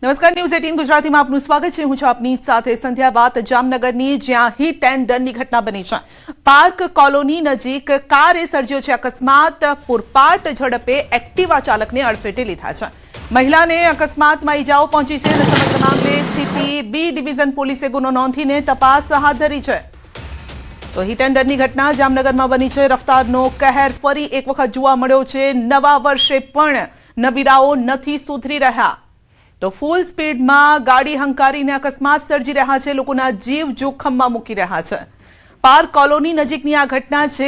નમસ્કાર, ન્યૂઝ 18 ગુજરાતીમાં આપનું સ્વાગત છે। હું છું આપની સાથે સંધ્યા। વાત જામનગરની, જ્યાં હિટ એન્ડ રનની ઘટના બની છે। પાર્ક કોલોની નજીક કારે સર્જ્યો છે અકસ્માત। પૂરપાટ ઝડપે એક્ટિવા ચાલકને અડફેટે લીધા છે। મહિલાને અકસ્માતમાં ઈજાઓ પહોંચી છે અને સમગ્ર મામલે સિટી બી ડિવિઝન પોલીસે ગુનો નોંધીને તપાસ હાથ ધરી છે। તો હિટ એન્ડ રનની ઘટના જામનગરમાં બની છે। રફતારનો કહેર ફરી એક વખત જોવા મળ્યો છે। નવા વર્ષે પણ નબીરાઓ નથી સુધરી રહ્યા। તો ફૂલ સ્પીડમાં ગાડી હંકારીને અકસ્માત સર્જી રહ્યા છે। લોકોના જીવ જોખમમાં મૂકી રહ્યા છે। પાર્ક કોલોની નજીકની આ ઘટના છે।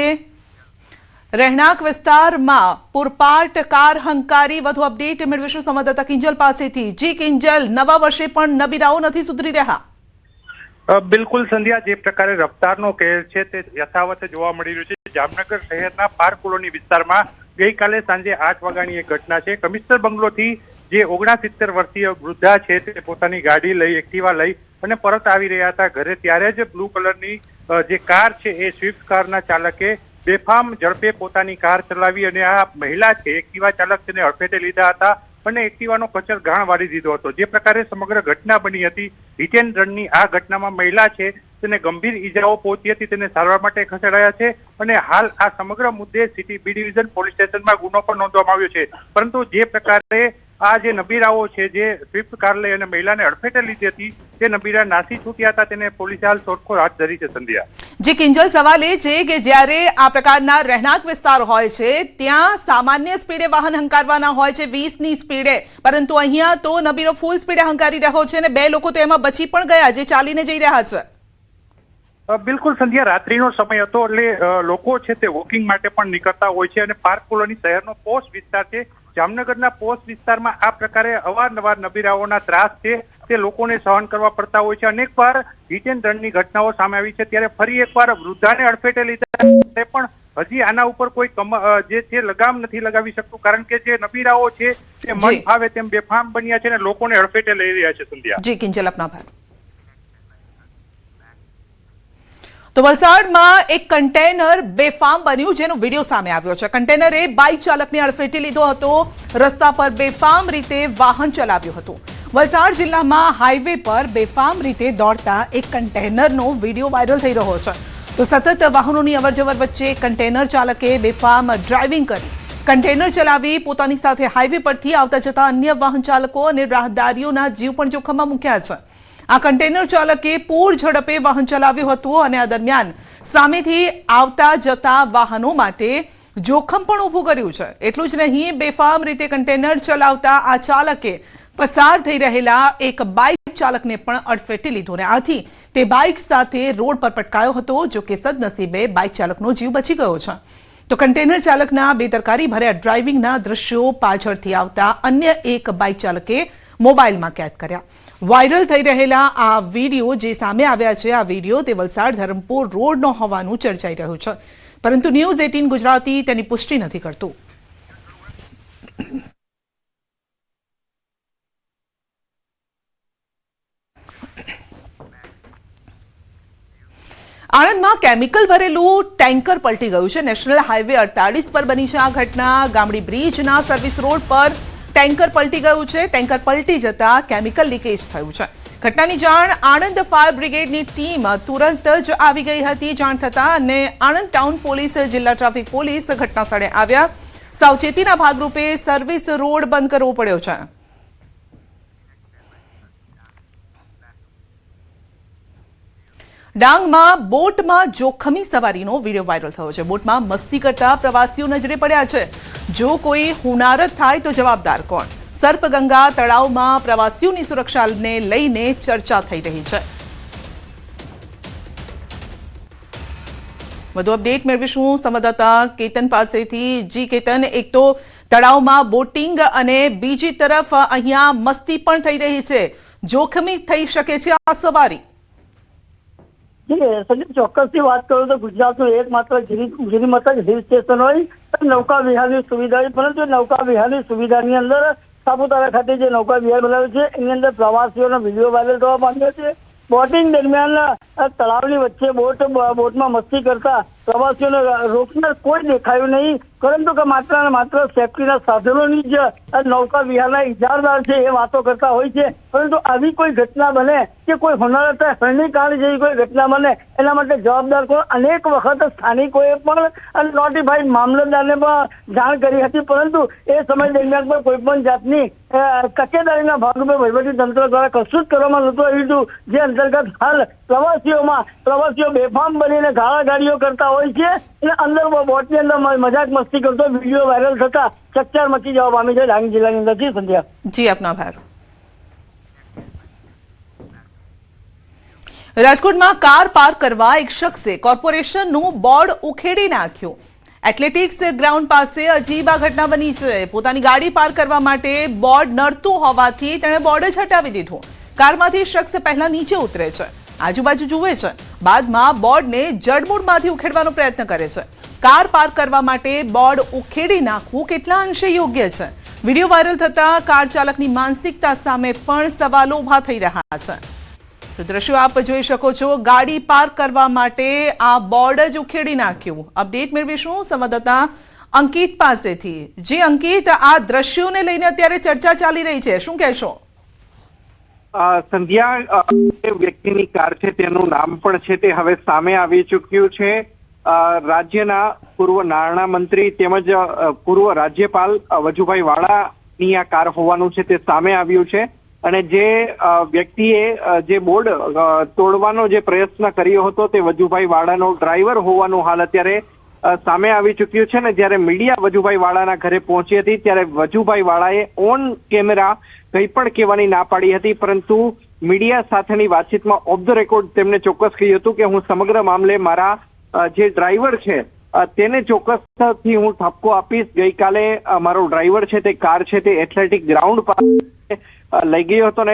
રહેણાંક વિસ્તારમાં પૂરપાટ કાર હંકારી। વધુ અપડેટ મેળવીશું સંવાદદાતા કિંજલ પાસેથી। જી કિંજલ, નવા વર્ષે પણ નબીરાઓ નથી સુધરી રહ્યા। બિલકુલ સંધ્યા, જે પ્રકારે રફતારનો કહેર છે તે યથાવત જોવા મળી રહ્યું છે। જામનગર શહેરના પાર્ક કોલોની વિસ્તારમાં ગઈકાલે સાંજે 8 વાગ્યાની એક ઘટના છે। કમિશનર બંગલોથી જે 69 વર્ષીય વૃદ્ધા છે તે પોતાની ગાડી લઈ, એક્ટિવા લઈ અને પરત આવી રહ્યા હતા ઘરે, ત્યારે જ બ્લુ કલરની જે કાર છે એ સ્વિફ્ટ કારના ચાલકે બેફામ ઝડપે પોતાની કાર ચલાવી અને આ મહિલા છે એક્ટિવા ચાલક તેને અડફેટે લીધા હતા અને એક્ટિવાનો કચર ગાણ વાળી દીધો હતો। જે પ્રકારે સમગ્ર ઘટના બની હતી, હિટ એન્ડ રનની આ ઘટનામાં મહિલા છે તેને ગંભીર ઈજાઓ પહોંચી હતી, તેને સારવાર માટે ખસેડાયા છે અને હાલ આ સમગ્ર મુદ્દે સિટી બી ડિવિઝન પોલીસ સ્ટેશનમાં ગુનો પણ નોંધવામાં આવ્યો છે। પરંતુ જે પ્રકારે આ જે નબીરાઓ છે જે સ્વિફ્ટ કાર લઈ અને મહિલાને અડફેટે લીધી હતી તે નબીરા નાસી છૂટ્યા હતા, તેને પોલીસે હાલ શોધખોળ હાથ ધરી છે। સંધ્યા, જે કિંજલ, સવાલ એ છે કે જ્યારે આ પ્રકારના રહેણાંક વિસ્તાર હોય છે ત્યાં સામાન્ય સ્પીડે વાહન હંકારવાના હોય છે 20ની સ્પીડે, પરંતુ અહીંયા તો નબીરો ફૂલ સ્પીડે હંકારી રહ્યો છે અને 2 લોકો તો એમાં બચી પણ ગયા જે ચાલીને જઈ રહ્યા છે। બિલકુલ સંધ્યા, રાત્રિનો સમય હતો એટલે લોકો છે તે વોકિંગ માટે પણ નીકળતા હોય છે અને પાર્ક કોલોની શહેરનો પોસ્ટ વિસ્તાર છે। જામનગરના પોસ્ટ વિસ્તારમાં આ પ્રકારે અવારનવાર નબીરાઓના ત્રાસ છે તે લોકોને સહન કરવા પડતા હોય છે। અનેકવાર હિટ એન્ડ રનની ઘટનાઓ સામે આવી છે, ત્યારે ફરી એકવાર વૃદ્ધાને અડફેટે લીધા પણ હજી આના ઉપર કોઈ જે છે લગામ નથી લગાવી શકતું, કારણ કે જે નબીરાઓ છે તે મન ફાવે તેમ બેફામ બન્યા છે અને લોકોને અડફેટે લઈ રહ્યા છે। સંધ્યા, જી કિંજલ, આપનો આભાર। તો વલસાડમાં એક કન્ટેનર બેફામ બન્યું જેનો વિડીયો સામે આવ્યો છે। કન્ટેનરે બાઇક ચાલકને અડફેટે લીધો હતો। રસ્તા પર બેફામ રીતે વાહન ચલાવ્યું હતું। વલસાડ જિલ્લામાં હાઈવે પર બેફામ રીતે દોડતા એક કન્ટેનરનો વિડીયો વાયરલ થઈ રહ્યો છે। તો સતત વાહનોની અવરજવર વચ્ચે કન્ટેનર ચાલકે બેફામ ડ્રાઇવિંગ કરી કન્ટેનર ચલાવી પોતાની સાથે હાઈવે પરથી આવતા જતા અન્ય વાહન ચાલકો અને રાહદારીઓના જીવ પણ જોખમમાં મૂક્યા છે। આ કન્ટેનર ચાલકે પૂર ઝડપે વાહન ચલાવ્યું હતું અને આ દરમિયાન સામેથી આવતા જતા વાહનો માટે જોખમ પણ ઊભું કર્યું છે। એટલું જ નહીં, બેફામ રીતે કન્ટેનર ચલાવતા આ ચાલકે પસાર થઈ રહેલા એક બાઇક ચાલકને પણ અડફેટે લીધો અને આથી તે બાઇક સાથે રોડ પર પટકાયો હતો। જો કે સદનસીબે બાઇક ચાલકનો જીવ બચી ગયો છે। તો કન્ટેનર ચાલકના બેદરકારી ભર્યા ડ્રાઇવિંગના દ્રશ્યો પાછળથી આવતા અન્ય એક બાઇક ચાલકે મોબાઈલમાં કેદ કર્યા। વાયરલ થઈ રહેલા આ વિડીયો જે સામે આવ્યા છે, આ વિડીયો તે વલસાડ ધરમપુર રોડનો હોવાનું ચર્ચાઈ રહ્યું છે, પરંતુ ન્યૂઝ 18 ગુજરાતી તેની પુષ્ટિ નથી કરતું। આણંદમાં કેમિકલ ભરેલું ટેન્કર પલટી ગયું છે। નેશનલ હાઈવે 48 પર બની છે આ ઘટના। ગામડી બ્રિજના સર્વિસ રોડ પર ટેન્કર પલટી ગયું છે। ટેન્કર પલટી જતા કેમિકલ લીકેજ થયું છે। ઘટનાની જાણ આણંદ ફાયર બ્રિગેડની ટીમ તુરંત જ આવી ગઈ હતી। જાણ થતા અને આણંદ ટાઉન પોલીસ, જિલ્લા ટ્રાફિક પોલીસ ઘટના સ્થળે આવ્યા। સાવચેતીના ભાગરૂપે સર્વિસ રોડ બંધ કરવો પડ્યો છે। ડાંગમાં બોટમાં જોખમી સવારીનો વિડીયો વાયરલ થયો છે। બોટમાં મસ્તી કરતા પ્રવાસીઓ નજરે પડ્યા છે। જો કોઈ હોનારત થાય તો જવાબદાર કોણ? સર્પગંગા તળાવમાં પ્રવાસીઓની સુરક્ષાને લઈને ચર્ચા થઈ રહી છે। વધુ અપડેટ મેળવીશું સંવાદદાતા કેતન પાસેથી। જી કેતન, એક તો તળાવમાં બોટિંગ અને બીજી તરફ અહીંયા મસ્તી પણ થઈ રહી છે, જોખમી થઈ શકે છે આ સવારી? ચોક્કસથી વાત કરું તો ગુજરાતનું એકમાત્ર ગિરિમથક હિલ સ્ટેશન હોય નૌકા વિહારની સુવિધા હોય, પરંતુ નૌકા વિહારની સુવિધાની અંદર સાપુતારા ખાતે જે નૌકા વિહાર બનાવ્યું છે એની અંદર પ્રવાસીઓનો વિડીયો વાયરલ થવા માંડ્યો છે। બોટિંગ દરમિયાન તળાવની વચ્ચે બોટમાં મસ્તી કરતા પ્રવાસીઓને રોકનાર કોઈ દેખાયું નહીં, પરંતુ કે માત્ર ને માત્ર સેફટીના સાધનોની જ નૌકા વિહારના ઇજારદાર છે એ વાતો કરતા હોય છે. પરંતુ આવી કોઈ ઘટના બને કે કોઈ હોનારત હરણીકાંડ જેવી કોઈ ઘટના બને એના માટે જવાબદાર કોણ? અનેક વખત સ્થાનિકોએ પણ નોટિફાઈડ મામલતદારને પણ જાણ કરી હતી, પરંતુ એ સમય દરમિયાન પણ કોઈ પણ જાતની કચેદારીના ભાગરૂપે વહીવટી તંત્ર દ્વારા કશું જ કરવામાં નહોતું આવ્યું, જે અંતર્ગત હાલ પ્રવાસીઓ બેફામ બનીને ગાળાગાળીઓ કરતા હોય છે અને અંદર બોટની અંદર મજાક મસ્તી કરતો વિડીયો વાયરલ થતા ચકચાર મચી જવા પામી છે ડાંગ જિલ્લાની અંદરથી. સંધ્યા જી, આપનો આભાર. રાજકોટમાં કાર પાર્ક કરવા એક શખ્સે કોર્પોરેશનનું બોર્ડ ઉખેડી નાખ્યું. એથ્લેટિક્સ ગ્રાઉન્ડ પાસે અજીબ આ ઘટના બની છે. પોતાની ગાડી પાર્ક કરવા માટે બોર્ડ નડતું હોવાથી તેણે બોર્ડ જ હટાવી દીધું. કારમાંથી શખ્સ પહેલા નીચે ઉતરે છે, આજુબાજુ જુએ છે, બાદમાં બોર્ડને જડમૂળમાંથી ઉખેડવાનો પ્રયત્ન કરે છે. કાર પાર્ક કરવા માટે બોર્ડ ઉખેડી નાખવું કેટલા અંશે યોગ્ય છે? વિડીયો વાયરલ થતા કાર ચાલકની માનસિકતા સામે પણ સવાલો ઉભા થઈ રહ્યા છે. તો દ્રશ્યો આપ જોઈ શકો છો, ગાડી પાર્ક કરવા માટે આ બોર્ડ જ ઉખેડી નાખ્યું. અપડેટ મેળવીશું સંવાદદાતા અંકિત પાસેથી. જે અંકિત, આ દ્રશ્યોને લઈને અત્યારે ચર્ચા ચાલી રહી છે, શું કહેશો? સંધ્યા, વ્યક્તિની કાર છે તેનું નામ પણ છે તે હવે સામે આવી ચૂક્યું છે. રાજ્યના પૂર્વ નાણામંત્રી તેમજ પૂર્વ રાજ્યપાલ વજુભાઈ વાળાની આ કાર હોવાનું છે તે સામે આવ્યું છે. અને જે વ્યક્તિએ જે બોર્ડ તોડવાનો જે પ્રયત્ન કર્યો હતો તે વજુભાઈ વાળાનો ડ્રાઈવર હોવાનું હાલ અત્યારે સામે આવી ચૂક્યું છે. ને જ્યારે મીડિયા વજુભાઈ વાળાના ઘરે પહોંચી હતી ત્યારે વજુભાઈ વાળાએ ઓન કેમેરા કંઈ પણ કહેવાની ના પાડી હતી, પરંતુ મીડિયા સાથેની વાતચીતમાં ઓફ ધ રેકોર્ડ તેમણે ચોક્કસ કહ્યું હતું કે હું સમગ્ર મામલે મારા જે ડ્રાઈવર છે તેને ચોક્કસથી હું ઠપકો આપીશ. ગઈકાલે મારો ડ્રાઈવર છે તે કાર છે તે એથ્લેટિક ગ્રાઉન્ડ પાસે લઈ ગયો હતો ને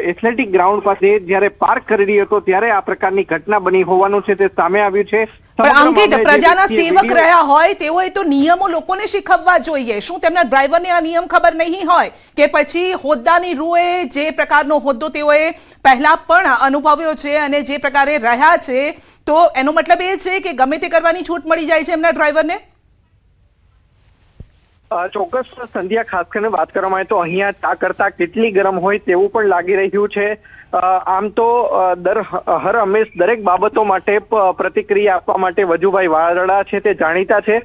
એથ્લેટિક ગ્રાઉન્ડ પાસે જ્યારે પાર્ક કરી રહ્યો હતો ત્યારે આ પ્રકારની ઘટના બની હોવાનું છે તે સામે આવ્યું છે. અંકિત, પ્રજાના સેવક રહ્યા હોય તેઓએ તો નિયમો લોકોને શીખવવા જોઈએ. શું તેમના ડ્રાઈવરને આ નિયમ ખબર નહીં હોય કે પછી હોદ્દાની રૂએ જે પ્રકારનો હોદ્દો તેઓએ પહેલા પણ અનુભવ્યો છે અને જે પ્રકારે રહ્યા છે, તો એનો મતલબ એ છે કે ગમે તે કરવાની છૂટ મળી જાય છે એમના ડ્રાઈવરને? ચોક્કસ સંધ્યા, ખાસ કરીને વાત કરવામાં આવે તો અહીંયા તા કરતા કેટલી ગરમ હોય તેવું પણ લાગી રહ્યું છે. આમ તો હર હંમેશ દરેક બાબતો માટે પ્રતિક્રિયા આપવા માટે વજુભાઈ વાળા છે તે જાણીતા છે,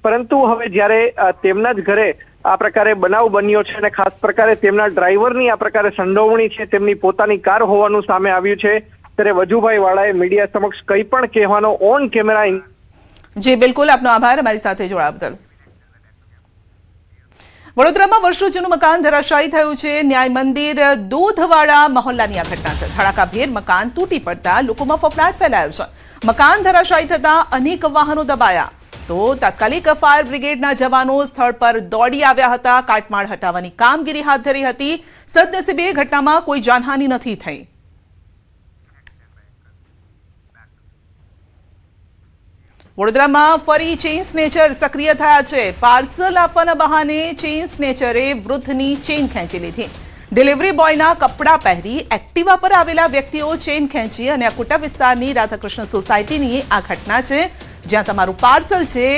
પરંતુ હવે જ્યારે તેમના જ ઘરે આ પ્રકારે બનાવ બન્યો છે અને ખાસ પ્રકારે તેમના ડ્રાઈવરની આ પ્રકારે સંડોવણી છે, તેમની પોતાની કાર હોવાનું સામે આવ્યું છે, ત્યારે વજુભાઈ વાળાએ મીડિયા સમક્ષ કંઈ પણ કહેવાનો ઓન કેમેરા. જી બિલકુલ, આપનો આભાર અમારી સાથે જોડાવા બદલ. વડોદરામાં વર્ષો જૂનું મકાન ધરાશાયી થયું છે. ન્યાય મંદિર દૂધવાડા મહોલ્લાની આ ઘટના છે. ધડાકાભેર મકાન તૂટી પડતા લોકોમાં ફફડાટ ફેલાયો છે. મકાન ધરાશાયી થતા અનેક વાહનો દબાયા, તો તાત્કાલિક ફાયર બ્રિગેડના જવાનો સ્થળ પર દોડી આવ્યા હતા. કાટમાળ હટાવવાની કામગીરી હાથ ધરી હતી. સદનસીબે ઘટનામાં કોઈ જાનહાનિ નથી થઈ. વડોદરામાં ફરી ચેઇન સ્નેચર સક્રિય થયા છે. પાર્સલ આપવાના બહાને ચેઇન સ્નેચરે વૃદ્ધની ચેઇન ખેંચી લીધી. ડિલિવરી બોયના કપડાં પહેરી એક્ટિવા પર આવેલા વ્યક્તિઓ ચેઇન ખેંચી અને અકુટા વિસ્તારની રાધાકૃષ્ણ સોસાયટીની આ ઘટના છે, જ્યાં તમારું પાર્સલ છે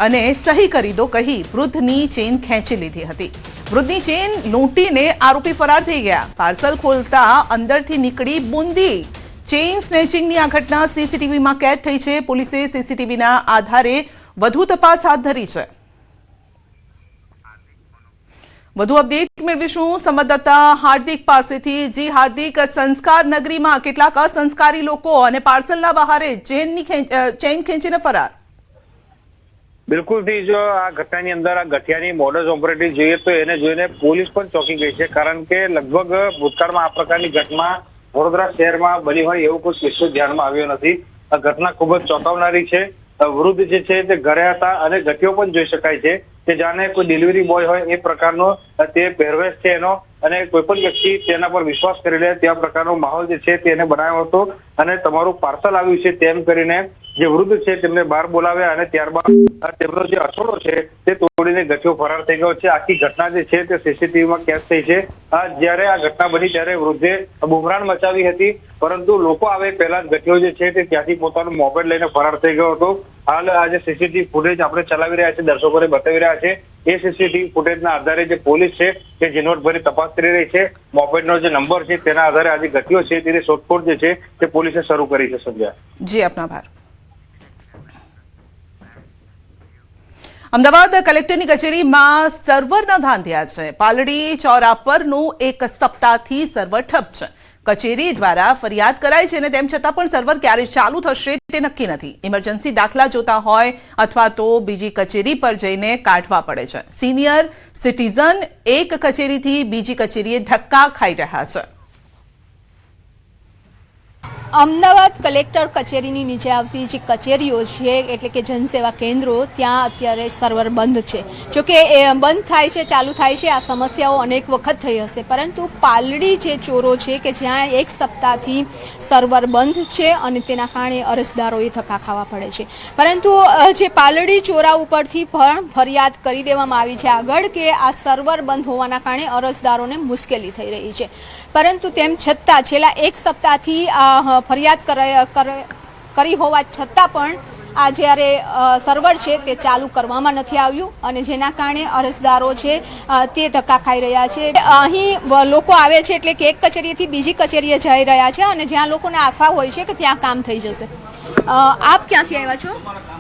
અને સહી કરી દો કહી વૃદ્ધની ચેઇન ખેંચી લીધી હતી. વૃદ્ધની ચેઇન લૂંટીને આરોપી ફરાર થઈ ગયા. પાર્સલ ખોલતા અંદરથી નીકળી બુંદી. ચેઇન સ્નેચિંગની આ ઘટના સીસીટીવીમાં કેદ થઈ છે. પોલીસે સીસીટીવીના આધારે વધુ તપાસ હાથ ધરી છે. વધુ અપડેટ મેળવીશું સંવાદદાતા હાર્દિક પાસેથી. જી હાર્દિક, સંસ્કાર નગરીમાં કેટલાક અસંસ્કારી લોકો અને પાર્સલના બહારે ચેઇન ખેંચીને ફરાર. બિલકુલ થી જો આ ઘટનાની અંદર આ ગઠિયાની મોડસ ઓપરેટિવ જોઈએ તો એને જોઈને પોલીસ પણ ચોંકી ગઈ છે, કારણ કે લગભગ ભૂતકાળમાં આ પ્રકારની ઘટના વડોદરા શહેરમાં બની હોય એવું કોઈ કિસ્સો ધ્યાનમાં આવ્યો નથી. આ ઘટના ખૂબ જ ચોંકાવનારી છે. વૃદ્ધ જે છે તે ઘરે હતા અને ગઠિયો પણ જોઈ શકાય છે કે જાણે કોઈ ડિલિવરી બોય હોય એ પ્રકારનો તે પહેરવેશ છે એનો, અને કોઈ પણ વ્યક્તિ તેના પર વિશ્વાસ કરી લે તેવા પ્રકારનો માહોલ જે છે તેને બનાવ્યો હતો. અને તમારું પાર્સલ આવ્યું છે તેમ કરીને જે વૃદ્ધ છે તેમને બહાર બોલાવ્યા અને ત્યારબાદ તેમનો જે અસોડો છે તે તોડીને ગઠિયો ફરાર થઈ ગયો છે. આખી ઘટના જે છે તે સીસીટીવીમાં કેદ થઈ છે. જ્યારે આ ઘટના બની ત્યારે વૃદ્ધે બુમરાણ મચાવી હતી, પરંતુ લોકો આવે પહેલા જ ગઠિયો જે છે તે ત્યાંથી પોતાનો મોબાઈલ લઈને ફરાર થઈ ગયો હતો. હાલ આ જે સીસીટીવી ફૂટેજ આપણે ચલાવી રહ્યા છે, દર્શકોને બતાવી રહ્યા છે, એ સીસીટીવી ફૂટેજના આધારે જે પોલીસ છે તે ઝીણવટભરી તપાસ કરી રહી છે. મોપેડનો જે નંબર છે તેના આધારે આજે ઘટ્યો છે તેની શોધખોળ જે છે તે પોલીસે શરૂ કરી છે. સંજય જી, આપનો આભાર. અમદાવાદ કલેક્ટરની કચેરીમાં સર્વરના ધાંધિયા છે. પાલડી ચોરા પરનું એક સપ્તાહથી સર્વર ઠપ છે. કચેરી દ્વારા ફરિયાદ કરાઈ છે અને તેમ છતાં પણ સર્વર ક્યારે ચાલુ થશે તે નક્કી નથી. ઇમરજન્સી દાખલા જોતા હોય અથવા તો બીજી કચેરી પર જઈને કાઢવા પડે છે. સિનિયર સિટીઝન એક કચેરીથી બીજી કચેરીએ ધક્કા ખાઈ રહ્યા છે. અમદાવાદ કલેક્ટર કચેરીની નીચે આવતી જે કચેરીઓ છે એટલે કે જનસેવા કેન્દ્રો, ત્યાં અત્યારે સર્વર બંધ છે. જોકે એ બંધ થાય છે, ચાલુ થાય છે, આ સમસ્યાઓ અનેક વખત થઈ હશે, પરંતુ પાલડી જે ચોરો છે કે જ્યાં એક સપ્તાહથી સર્વર બંધ છે અને તેના કારણે અરજદારોએ ધક્કા ખાવા પડે છે. પરંતુ જે પાલડી ચોરા ઉપરથી પણ ફરિયાદ કરી દેવામાં આવી છે આગળ કે આ સર્વર બંધ હોવાના કારણે અરજદારોને મુશ્કેલી થઈ રહી છે. પરંતુ તેમ છતાં છેલ્લા એક સપ્તાહથી ફરિયાદ કરી હોવા છતાં પણ આ જ્યારે સર્વર છે તે ચાલુ કરવામાં નથી આવ્યું અને જેના કારણે અરજદારો છે તે ધક્કા ખાઈ રહ્યા છે. અહીં લોકો આવે છે એટલે કે એક કચેરીથી બીજી કચેરીએ જઈ રહ્યા છે અને જ્યાં લોકોને આશા હોય છે કે ત્યાં કામ થઈ જશે. આપ ક્યાંથી આવ્યા છો?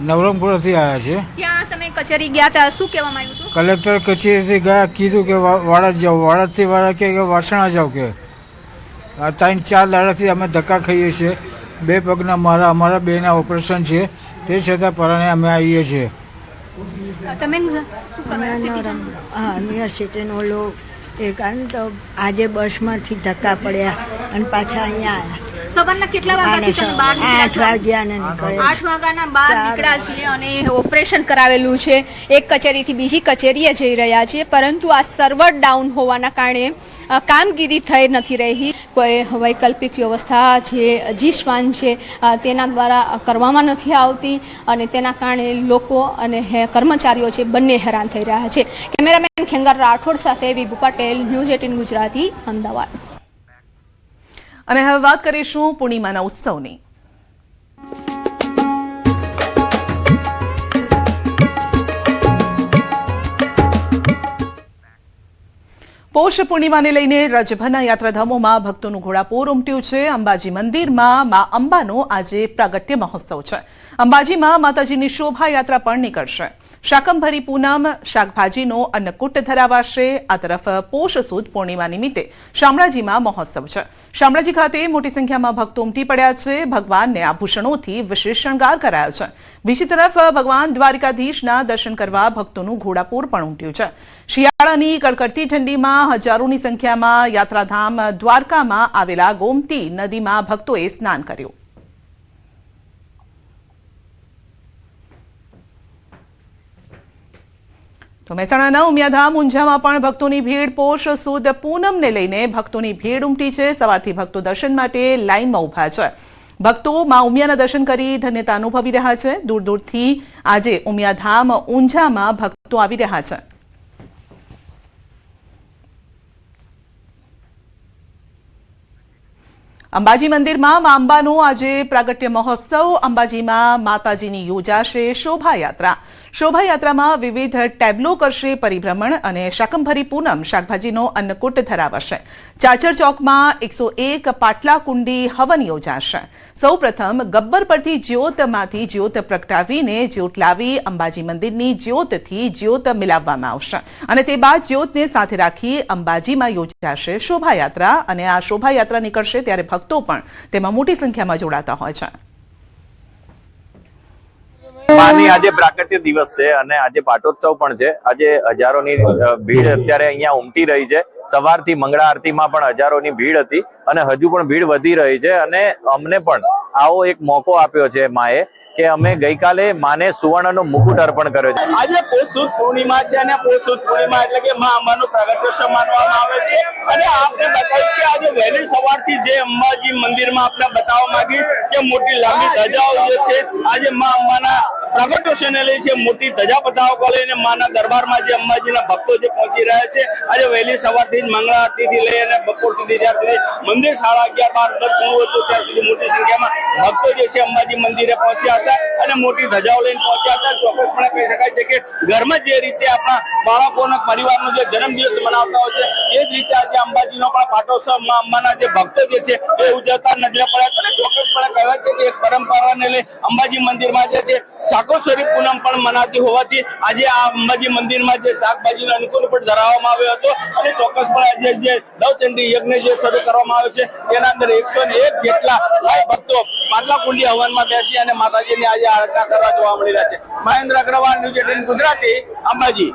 નવરંગપુરથી આવ્યા છે. ત્યાં તમે કચેરી ગયા હતા, શું કહેવામાં આવ્યું હતું? કલેક્ટર કચેરીથી ગયા, કીધું કે વાળા જાઓ, વાળાથી વાળા કે વાસણા જાઓ. કે આ 3-4 દાડાથી અમે ધક્કા ખાઈએ છીએ. 2 પગના અમારા બેના ઓપરેશન છે, તે છતાં પરાણે અમે આવીએ છીએ. તમે યુનિવર્સિટીનો લોક એ કારણ તો આજે બસમાંથી ધક્કા પડ્યા અને પાછા અહીંયા આવ્યા. સવારના કેટલા વાગ્યાથી તમે બહાર નીકળ્યા? 8 વાગ્યાને નીકળ્યા. 8 વાગ્યાના બહાર નીકળ્યા છીએ અને ઓપરેશન કરાવેલું છે. એક કચેરીથી બીજી કચેરીએ જઈ રહ્યા છે, પરંતુ આ સર્વર ડાઉન હોવાના કારણે કામગીરી થઈ નથી રહી. કોઈ વૈકલ્પિક વ્યવસ્થા જે જીસ્વાન છે તેના દ્વારા કરવામાં નથી આવતી અને તેના કારણે લોકો અને કર્મચારીઓ છે બંને હેરાન થઈ રહ્યા છે. કેમેરામેન ખેંગાર રાઠોડ સાથે વિભુ પટેલ, ન્યૂઝ 18 ગુજરાતી, અમદાવાદ. અને હવે વાત કરીશું પૂર્ણિમાના ઉત્સવની. પોષ પૂર્ણિમાને લઈને રાજ્યભરના યાત્રાધામોમાં ભક્તોનું ઘોડાપૂર ઉમટ્યું છે. અંબાજી મંદિરમાં મા અંબાનો આજે પ્રાગટ્ય મહોત્સવ છે. અંબાજીમાં માતાજીની શોભાયાત્રા પણ નીકળશે. શાકંભરી પૂનમ, શાકભાજીનો અન્નકૂટ ધરાવાશે. આ તરફ પોષ સુદ પૂર્ણિમા નિમિત્તે શામળાજીમાં મહોત્સવ છે. શામળાજી ખાતે મોટી સંખ્યામાં ભક્તો ઉમટી પડ્યા છે. ભગવાનને આભૂષણોથી વિશેષ શણગાર કરાયો છે. બીજી તરફ ભગવાન દ્વારિકાધીશના દર્શન કરવા ભક્તોનું ઘોડાપૂર પણ ઉમટ્યું છે. શિયાળાની કડકડતી ઠંડીમાં હજારોની સંખ્યામાં યાત્રાધામ દ્વારકામાં આવેલા ગોમતી નદીમાં ભક્તોએ સ્નાન કર્યું. તો મહેસાણાના ઉમિયાધામ ઊંઝામાં પણ ભક્તોની ભીડ. પોષ સુદ પૂનમને લઈને ભક્તોની ભીડ ઉમટી છે. સવારથી ભક્તો દર્શન માટે લાઇનમાં ઉભા છે. ભક્તો મા ઉમિયાના દર્શન કરી ધન્યતા અનુભવી રહ્યા છે. દૂર દૂરથી આજે ઉમિયાધામ ઊંઝામાં ભક્તો આવી રહ્યા છે. અંબાજી મંદિરમાં મા અંબાનો આજે પ્રાગટ્ય મહોત્સવ. અંબાજીમાં માતાજીની યોજાશે શોભાયાત્રા. શોભાયાત્રામાં વિવિધ ટેબ્લો કરશે પરિભ્રમણ અને શાકંભરી પૂનમ શાકભાજીનો અન્નકૂટ ધરાવશે. ચાચર ચોકમાં 101 પાટલા કુંડી હવન યોજાશે. સૌપ્રથમ ગબ્બર પરથી જ્યોતમાંથી જ્યોત પ્રગટાવીને જ્યોત લાવી અંબાજી મંદિરની જ્યોતથી જ્યોત મિલાવવામાં આવશે અને તે બાદ જ્યોતને સાથે રાખી અંબાજીમાં યોજાશે શોભાયાત્રા અને આ શોભાયાત્રા નીકળશે ત્યારે ભક્તો પણ તેમાં મોટી સંખ્યામાં જોડાતા હોય છે. માની આજે પ્રાગટ્ય દિવસ છે અને આજે પાટોત્સવ પણ છે. આજે હજારોની ભીડ અત્યારે અહીંયા ઉમટી રહી છે. સવારથી મંગળા આરતીમાં પણ હજારોની ભીડ હતી અને હજુ પણ ભીડ વધી રહી છે અને અમને પણ આવો એક મોકો આપ્યો છે માએ કે અમે ગઈકાલે માને સુવર્ણનો મુકુટ અર્પણ કર્યો છે. આજે પોષ સુદ પૂર્ણિમા છે અને પોષ સુદ પૂર્ણિમા એટલે કે મા અંબાનો પ્રાગટ્યોત્સવ માનવામાં આવે છે અને આપને બતાવ્યું કે આજે વહેલી સવારથી જે અંબાજી મંદિરમાં આપને બતાવવા માંગીશ કે મોટી લાંબી ધજાઓ જે છે આજે મા અંબાના પ્રાગટ્યોત્સવને લઈ છે મોટી ધજા પતાવો લઈને માના દરબારમાં જે અંબાજીના ભક્તો જે પહોંચી રહ્યા છે આજે વહેલી સવારથી જ મંગળા આરતીથી લઈ અને બપોર સુધી જ્યાં સુધી મંદિર 11:30 12 પૂરું હતું ત્યાં સુધી મોટી સંખ્યામાં ભક્તો જે છે અંબાજી મંદિરે પહોંચ્યા હતા અને મોટી ધજાઓ લઈને પહોંચ્યા હતા। ચોક્કસપણે કહી શકાય છે કે ઘરમાં જે રીતે આપણા બાળકોનો પરિવારનો જે જન્મદિવસ મનાવતા હોય છે એ જ રીતે આજે અંબાજીનો પણ પાટોત્સવમાં અંબાના જે ભક્તો જે છે એ ઉજવતા નજરે પડ્યા અને ચોક્કસપણે કહેવાય છે કે એક પરંપરાને લઈ અંબાજી મંદિરમાં જે છે શાકોત્સરી પૂનમ પણ મનાતી હોવાથી આજે આ અંબાજી મંદિરમાં જે શાકભાજીનો અનુકૂળ પણ ધરાવવામાં આવ્યો હતો અને ચોક્કસપણે આજે જે નવચંડી યજ્ઞ જે શરૂ કરવામાં આવ્યો છે તેના અંદર 101 જેટલા ભક્તો માટલા કુંડી હવનમાં બેસી અને માતાજીની આજે આરાધના કરવા જોવા મળી રહ્યા છે। મહેન્દ્ર અગ્રવાલ, ન્યૂઝ 18 ગુજરાતી, અંબાજી।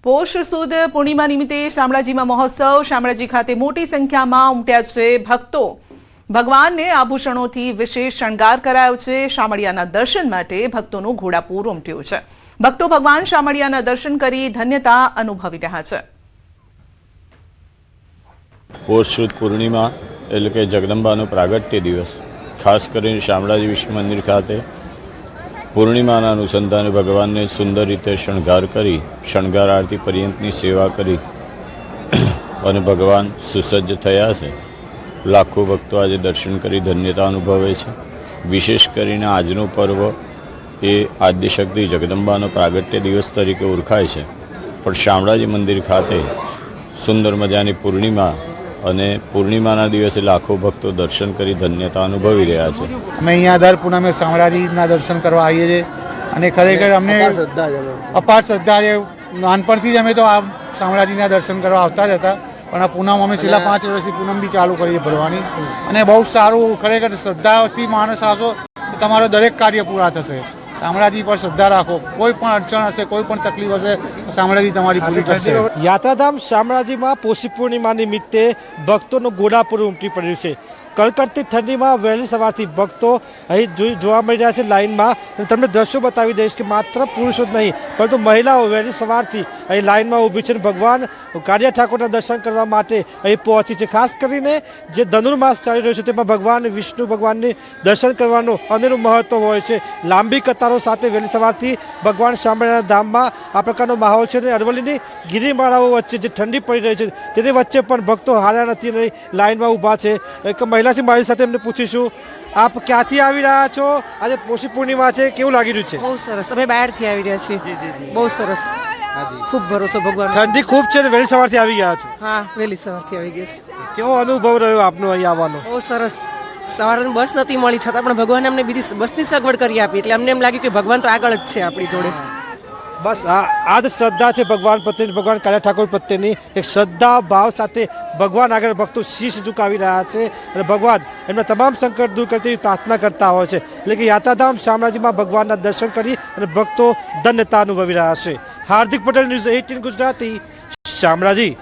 પોષ સુદ પૂર્ણિમા નિમિત્તે શામળાજીમાં મહોત્સવ। શામળાજી ખાતે મોટી સંખ્યામાં ઉમટ્યા છે ભક્તો। ભગવાનને આભૂષણોથી વિશેષ શણગાર કરાયો છે। શામળિયાના દર્શન માટે ભક્તોનું ઘોડાપૂર ઉમટ્યું છે। ભક્તો ભગવાન શામળિયાના દર્શન કરી ધન્યતા અનુભવી રહ્યા છે। પોષ સુદ પૂર્ણિમા એટલે કે જગદંબાનો પ્રાગટ્ય દિવસ ખાસ કરીને શામળાજી વિષ્ણુ મંદિર ખાતે પૂર્ણિમાના અનુસંધાને ભગવાનને સુંદર રીતે શણગાર કરી શણગાર આરતી પર્યંતની સેવા કરી અને ભગવાન સુસજ્જ થયા છે। લાખો ભક્તો આજે દર્શન કરી ધન્યતા અનુભવે છે। વિશેષ કરીને આજનો પર્વ એ આદ્યશક્તિ જગદંબાનો પ્રાગટ્ય દિવસ તરીકે ઓળખાય છે, પણ શામળાજી મંદિર ખાતે સુંદર મજાની પૂર્ણિમા અને પૂર્ણિમાના દિવસે લાખો ભક્તો દર્શન કરી ધન્યતા અનુભવી રહ્યા છે। અમે અહીંયા દર પૂનમે શામળાજીના દર્શન કરવા આવીએ છીએ અને ખરેખર અમને અપાર શ્રદ્ધા છે। નાનપણથી જ અમે તો આ શામળાજીના દર્શન કરવા આવતા જ હતા, પણ આ પૂનમ અમે છેલ્લા 5 વર્ષથી પૂનમ બી ચાલુ કરીએ ભરવાની અને બહુ સારું ખરેખર શ્રદ્ધાથી માણસ આવશો તો તમારો દરેક કાર્ય પૂરા થશે। શામળાજી પર શ્રદ્ધા રાખો, કોઈ પણ અડચણ હશે, કોઈ પણ તકલીફ હશે, શામળાજી તમારી પૂરી કરશે। યાત્રાધામ શામળાજીમાં પોષી પૂર્ણિમા નિમિત્તે ભક્તોનું ઘોડાપૂર ઉમટી પડ્યું છે। કડકડતી ઠંડીમાં વહેલી સવારથી ભક્તો અહીં જોવા મળી રહ્યા છે લાઇનમાં। તમને દ્રશ્યો બતાવી દઈશ કે માત્ર પુરુષો જ નહીં પરંતુ મહિલાઓ વહેલી સવારથી અહીં લાઇનમાં ઊભી છે। ભગવાન કાળિયા ઠાકોરના દર્શન કરવા માટે અહીં પહોંચી છે। ખાસ કરીને જે ધનુર્માસ ચાલી રહ્યો છે તેમાં ભગવાન વિષ્ણુ ભગવાનની દર્શન કરવાનું અનેરું મહત્વ હોય છે। લાંબી કતારો સાથે વહેલી સવારથી ભગવાન શામળાના ધામમાં આ પ્રકારનો માહોલ છે। અને અરવલ્લીની ગિરિમાળાઓ વચ્ચે જે ઠંડી પડી રહી છે તેની વચ્ચે પણ ભક્તો હાર્યા નથી અને લાઇનમાં ઊભા છે। એક મહિલાથી મારી સાથે એમને પૂછીશું, આપ ક્યાંથી આવી રહ્યા છો? આજે પોષી પૂર્ણિમા છે, કેવું લાગી રહ્યું છે? બહુ સરસ, અમે બહારથી આવી રહ્યા છીએ। બહુ સરસ, ખૂબ ભરોસો ભગવાન। ઠંડી ખૂબ છે ને વહેલી સવારથી આવી ગયા છો? હા, વહેલી સવારથી આવી ગયા છે। કેવો અનુભવ રહ્યો આપનો અહીં આવવાનો? બહુ સરસ। સવારની બસ નથી મળી છતાં પણ ભગવાને અમને બીજી બસની સગવડ કરી આપી એટલે અમને એમ લાગ્યું કે ભગવાન તો આગળ જ છે આપણી જોડે। બસ આ જ શ્રદ્ધા છે ભગવાન પ્રત્યેની, ભગવાન કાળિયા ઠાકોર પ્રત્યેની એક શ્રદ્ધા ભાવ સાથે ભગવાન આગળ ભક્તો શીશ ઝુકાવી રહ્યા છે અને ભગવાન એમના તમામ સંકટ દૂર કરતી પ્રાર્થના કરતા હોય છે। એટલે કે યાત્રાધામ શામળાજીમાં ભગવાનના દર્શન કરી અને ભક્તો ધન્યતા અનુભવી રહ્યા છે। હાર્દિક પટેલ, ન્યૂઝ 18 ગુજરાતી, શામળાજી।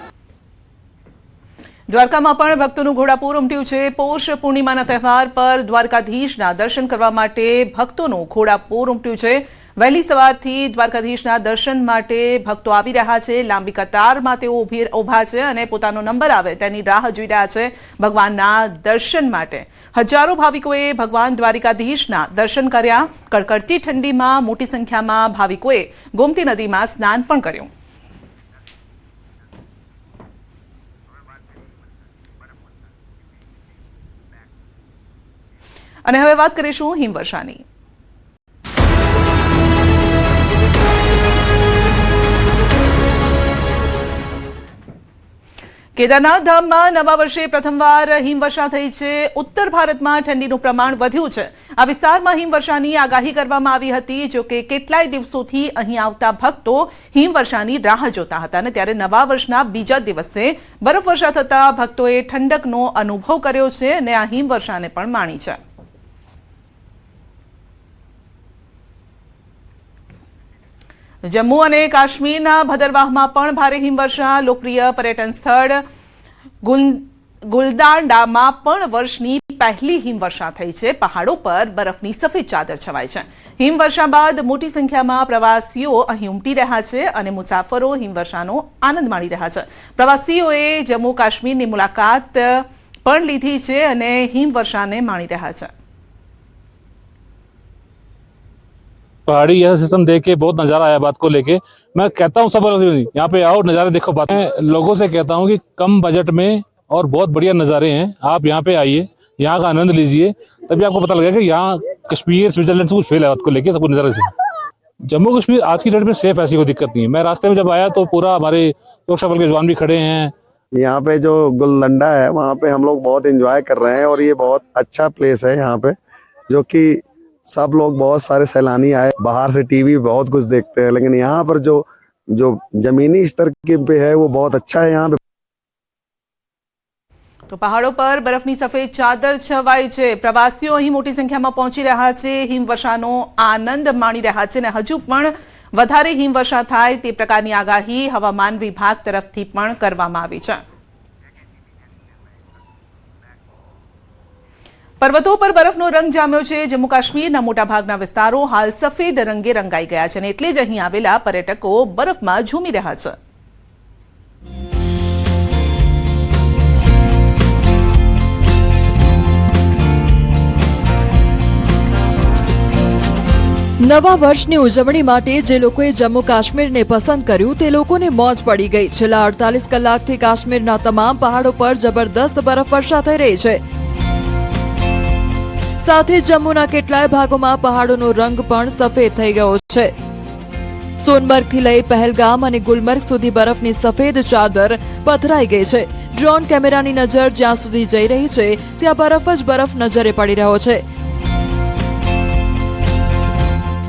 દ્વારકામાં પણ ભક્તોનું ઘોડાપૂર ઉમટ્યું છે। પોષ પૂર્ણિમાના તહેવાર પર દ્વારકાધીશના દર્શન કરવા માટે ભક્તોનું ઘોડાપૂર ઉમટ્યું છે। વહેલી સવારથી દ્વારકાધીશના દર્શન માટે ભક્તો આવી રહ્યા છે। લાંબી કતારમાં તેઓ ઊભા છે અને પોતાનો નંબર આવે તેની રાહ જોઈ રહ્યા છે ભગવાનના દર્શન માટે। હજારો ભાવિકોએ ભગવાન દ્વારકાધીશના દર્શન કર્યા। કડકડતી ઠંડીમાં મોટી સંખ્યામાં ભાવિકોએ ગોમતી નદીમાં સ્નાન પણ કર્યું। અને હવે વાત કરીશું હિમવર્ષાની। કેદારનાથ ધામમાં નવા વર્ષે પ્રથમવાર હિમવર્ષા થઈ છે। ઉત્તર ભારતમાં ઠંડીનું પ્રમાણ વધ્યું છે। આ વિસ્તારમાં હિમવર્ષાની આગાહી કરવામાં આવી હતી, જો કે કેટલાય દિવસોથી અહીં આવતા ભક્તો હિમવર્ષાની રાહ જોતા હતા અને ત્યારે નવા વર્ષના બીજા દિવસે બરફવર્ષા થતા ભક્તોએ ઠંડકનો અનુભવ કર્યો છે અને આ હિમવર્ષાને પણ માણી છે। જમ્મુ અને કાશ્મીરના ભદરવાહમાં પણ ભારે હિમવર્ષા। લોકપ્રિય પર્યટન સ્થળ ગુલદાંડામાં પણ વર્ષની પહેલી હિમવર્ષા થઈ છે। પહાડો પર બરફની સફેદ ચાદર છવાઈ છે। હિમવર્ષા બાદ મોટી સંખ્યામાં પ્રવાસીઓ અહીં ઉમટી રહ્યા છે અને મુસાફરો હિમવર્ષાનો આનંદ માણી રહ્યા છે। પ્રવાસીઓએ જમ્મુ કાશ્મીરની મુલાકાત પણ લીધી છે અને હિમવર્ષાને માણી રહ્યા છે। पहाड़ी यह सिस्टम देख के बहुत नजारा आया। बात को लेके मैं कहता हूँ सब यहाँ पे आओ, नजारे देखो। बात मैं लोगों से कहता हूँ कि कम बजट में और बहुत बढ़िया नज़ारे हैं। आप यहाँ पे आइए, यहाँ का आनंद लीजिए, तभी आपको पता लगेगा कि यहाँ कश्मीर स्विट्जरलैंड से कुछ फेल है को लेके सब कुछ नज़ारे से। जम्मू कश्मीर आज की डेट में सेफ, ऐसी कोई दिक्कत नहीं है। मैं रास्ते में जब आया तो पूरा हमारे सुरक्षा बल के जवान भी खड़े हैं। यहाँ पे जो गुलदंडा है वहाँ पे हम लोग बहुत एंजॉय कर रहे हैं और ये बहुत अच्छा प्लेस है यहाँ पे, जो कि सब लोग बहुत सारे सैलानी आए, बाहर से टीवी बहुत कुछ देखते हैं, लेकिन यहाँ पर जो जमीनी स्तर के पे है वो बहुत अच्छा है यहाँ पे। તો પહાડો પર બરફની સફેદ ચાદર છવાઈ છે। પ્રવાસીઓ અહીં મોટી સંખ્યામાં પહોંચી રહ્યા છે, હિમવર્ષાનો આનંદ માણી રહ્યા છે અને હજુ પણ વધારે હિમવર્ષા થાય તે પ્રકારની આગાહી હવામાન વિભાગ તરફથી પણ કરવામાં આવી છે। પર્વતો પર બરફનો રંગ જામ્યો છે। જમ્મુ કાશ્મીરના મોટાભાગના વિસ્તારો હાલ સફેદ રંગે રંગાઈ ગયા છે અને એટલે જ અહીં આવેલા પર્યટકો બરફમાં ઝૂમી રહ્યા છે। નવા વર્ષની ઉજવણી માટે જે લોકોએ જમ્મુ કાશ્મીરને પસંદ કર્યું તે લોકોને મોજ પડી ગઈ। છેલ્લા 48 કલાકથી કાશ્મીરના તમામ પહાડો પર જબરદસ્ત બરફવર્ષા થઈ રહી છે। સાથે જમ્મુના કેટલાય ભાગોમાં પહાડોનો રંગ પણ સફેદ થઈ ગયો છે। સોનમર્ગથી લઈ પહેલગામ અને ગુલમર્ગ સુધી બરફની સફેદ ચાદર પથરાઈ ગઈ છે। ડ્રોન કેમેરાની નજર જ્યાં સુધી જઈ રહી છે ત્યાં બરફ જ બરફ નજરે પડી રહ્યો છે।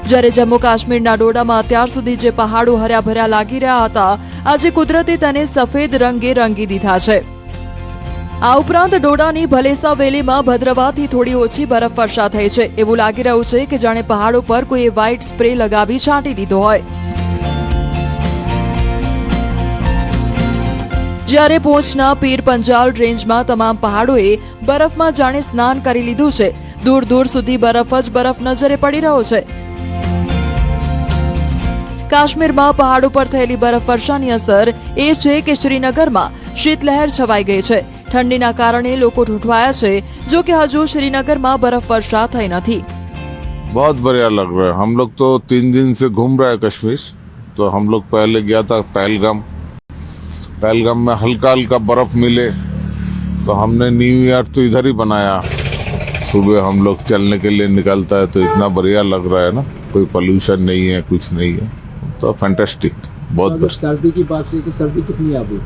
જ્યારે જમ્મુ કાશ્મીરના ડોડામાં અત્યાર સુધી જે પહાડો હર્યા ભર્યા લાગી રહ્યા હતા, આજે કુદરતે તેને સફેદ રંગે રંગી દીધા છે। આ ઉપરાંત ડોડાની ભલેસા વેલીમાં ભદ્રવાથી થોડી ઓછી બરફવર્ષા થઈ છે। એવું લાગી રહ્યું છે કે જાણે પહાડો પર કોઈએ વ્હાઇટ સ્પ્રે લગાવી છાંટી દીધો હોય। જ્યારે પૂંછના પીર પંજાલ રેન્જમાં તમામ પહાડોએ બરફમાં જાણે સ્નાન કરી લીધું છે। દૂર દૂર સુધી બરફ જ બરફ નજરે પડી રહ્યો છે। કાશ્મીરમાં પહાડો પર થયેલી બરફવર્ષાની અસર એ છે કે શ્રીનગરમાં શીતલહેર છવાઈ ગઈ છે। ઠંડીના કારણે લોકો ઠૂંઠવાયા છે, જો કે હજુ શ્રીનગરમાં બરફવર્ષા થઈ નથી। बहुत बढ़िया लग रहा है। हम लोग तो 3 दिन से घूम रहे हैं कश्मीर। तो हम लोग पहले गया था पहलगाम में हल्का हल्का बर्फ मिले तो हमने न्यू ईयर तो इधर ही बनाया। सुबह हम लोग चलने के लिए निकलता है तो इतना बढ़िया लग रहा है ना, कोई पोल्यूशन नहीं है, कुछ नहीं है, तो फैंटास्टिक, बहुत बढ़िया। सर्दी की बात की तो सर्दी कितनी है अभी?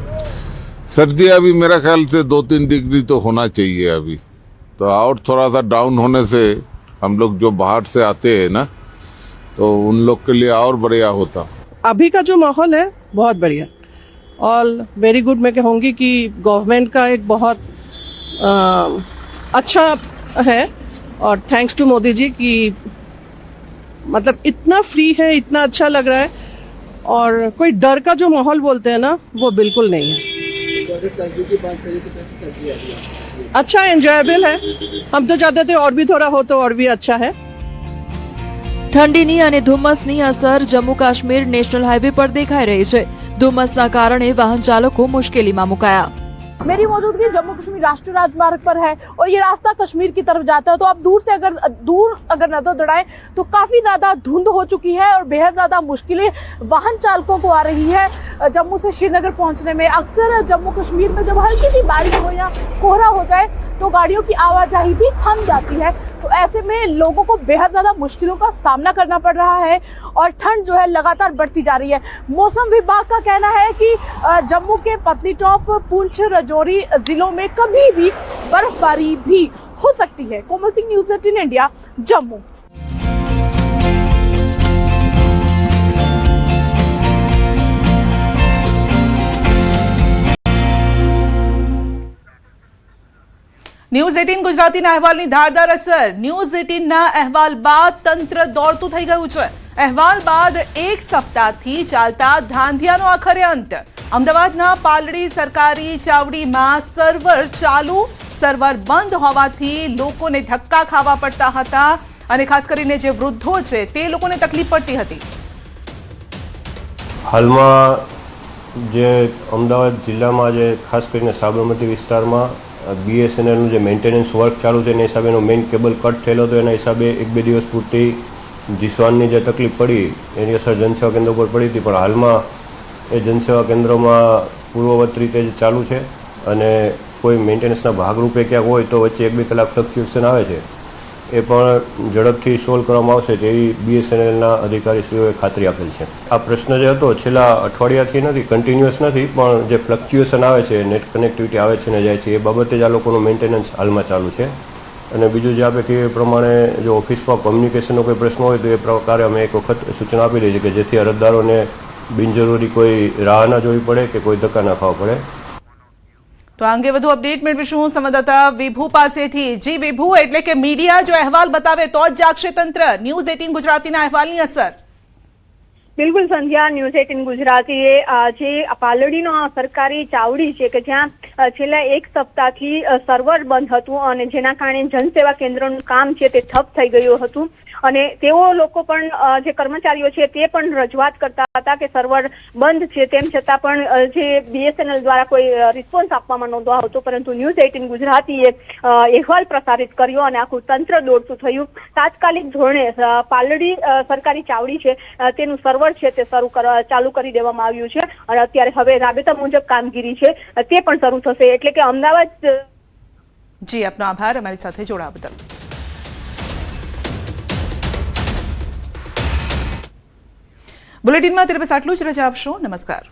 सर्दी अभी मेरा ख्याल से 2-3 डिग्री तो होना चाहिए अभी, तो और थोड़ा सा डाउन होने से हम लोग जो बाहर से आते हैं ना तो उन लोग के लिए और बढ़िया होता। अभी का जो माहौल है बहुत बढ़िया और वेरी गुड। मैं कहूँगी कि गवर्नमेंट का एक बहुत अच्छा है और थैंक्स टू मोदी जी कि मतलब इतना फ्री है, इतना अच्छा लग रहा है और कोई डर का जो माहौल बोलते हैं ना वो बिल्कुल नहीं है। सर्दी की बात करें तो कैसी सर्दी है? अच्छा एंजॉयबल है। हम तो चाहते थे और भी थोड़ा हो तो और भी अच्छा है। ઠંડીની અને ધુમ્મસની અસર જમ્મુ કાશ્મીર નેશનલ હાઈવે પર દેખાઈ રહી છે। ધુમ્મસના કારણે વાહન ચાલકો મુશ્કેલીમાં મુકાયા। मेरी मौजूदगी जम्मू कश्मीर राष्ट्रीय राजमार्ग पर है और ये रास्ता कश्मीर की तरफ जाता है। तो आप दूर से अगर नजर दौड़ाएं तो काफी ज्यादा धुंध हो चुकी है और बेहद ज्यादा मुश्किलें वाहन चालकों को आ रही है जम्मू से श्रीनगर पहुंचने में। अक्सर जम्मू कश्मीर में जब हल्की सी बारिश हो या कोहरा हो जाए तो गाड़ियों की आवाजाही भी थम जाती है। तो ऐसे में लोगों को बेहद ज्यादा मुश्किलों का सामना करना पड़ रहा है और ठंड जो है लगातार बढ़ती जा रही है। मौसम विभाग का कहना है कि जम्मू के पत्नीटॉप, पुंछ, राजौरी जिलों में कभी भी बर्फबारी भी हो सकती है। Komal Singh, news 18 India, Jammu. News 18 ગુજરાતીના અહેવાલની ધારદાર અસર। ન્યૂઝ 18ના અહેવાલ બાદ તંત્ર દોડતું થઈ ગયું છે। અહેવાલ બાદ એક સપ્તાહથી ચાલતા ધાંધિયાનો આખરે અંત। અમદાવાદના પાલડી સરકારી ચાવડીમાં સર્વર બંધ હોવાથી લોકોને ધક્કા ખાવા પડતા હતા અને ખાસ કરીને જે વૃદ્ધો છે તે લોકોને તકલીફ પડતી હતી। હાલમાં જે અમદાવાદ જિલ્લામાં જે ખાસ કરીને સાબરમતી વિસ્તારમાં BSNLનું જે મેન્ટેનન્સ વર્ક ચાલુ છે એના હિસાબે એનો મેઇન કેબલ કટ થયેલો હતો। એના હિસાબે 1-2 દિવસ પૂરતી જીસવાનની જે તકલીફ પડી એની અસર જનસેવા કેન્દ્ર પર પડી હતી, પણ હાલમાં એ જનસેવા કેન્દ્રમાં પૂર્વવત રીતે જ ચાલુ છે અને કોઈ મેન્ટેનન્સના ભાગરૂપે ક્યાંક હોય તો વચ્ચે 1-2 કલાક ફ્લક્ચ્યુએશન આવે છે એ પણ ઝડપથી સોલ્વ કરવામાં આવશે તેવી BSNLના અધિકારીશ્રીઓએ ખાતરી આપેલ છે. આ પ્રશ્ન જે હતો છેલ્લા અઠવાડિયાથી નથી, કન્ટિન્યુઅસ નથી, પણ જે ફ્લક્ચ્યુએશન આવે છે, નેટ કનેક્ટિવિટી આવે છે ને જાય છે, એ બાબતે જ આ લોકોનું મેન્ટેનન્સ હાલમાં ચાલુ છે. અને બીજું જે આપણે કહીએ એ પ્રમાણે જો ઓફિસમાં કોમ્યુનિકેશનનો કોઈ પ્રશ્ન હોય તો એ પ્રકારે અમે એક વખત સૂચના આપી દઈએ છીએ કે જેથી અરજદારોને બિનજરૂરી કોઈ રાહ ના જોવી પડે કે કોઈ ધક્કા ના ખાવા પડે. તો આ અંગે વધુ અપડેટ મેળવીશું સંવાદદાતા વિભુ પાસેથી. જી વિભુ, એટલે કે મીડિયા જો અહેવાલ બતાવે તો જ જાગશે તંત્ર, ન્યૂઝ 18 ગુજરાતીના અહેવાલની અસર? બિલકુલ સંધ્યા, ન્યૂઝ 18 ગુજરાતીએ જે પાલડીનો સરકારી ચાવડી છે કે જ્યાં છેલ્લા 1 સપ્તાહથી સર્વર બંધ હતું અને જેના કારણે જનસેવા કેન્દ્રનું કામ છે તે ઠપ થઈ ગયું હતું અને તેઓ લોકો પણ જે કર્મચારીઓ છે તે પણ રજૂઆત કરતા હતા કે સર્વર બંધ છે તેમ છતાં પણ જે BSNL દ્વારા કોઈ રિસ્પોન્સ આપવામાં નહોતો આવતો, પરંતુ ન્યૂઝ 18 ગુજરાતીએ અહેવાલ પ્રસારિત કર્યો અને આખું તંત્ર દોડતું થયું. તાત્કાલિક ધોરણે પાલડી સરકારી ચાવડી છે તેનું સર્વર છે તે ચાલુ કરી દેવામાં આવ્યું છે અને અત્યારે હવે રાબેતા મુજબ કામગીરી છે તે પણ શરૂ થશે. એટલે કે અમદાવાદ. જી, આપનો આભાર અમારી સાથે જોડાવા બદલ. બુલેટિનમાં અત્યારે બસ આટલું જ. રજા આપશો. નમસ્કાર.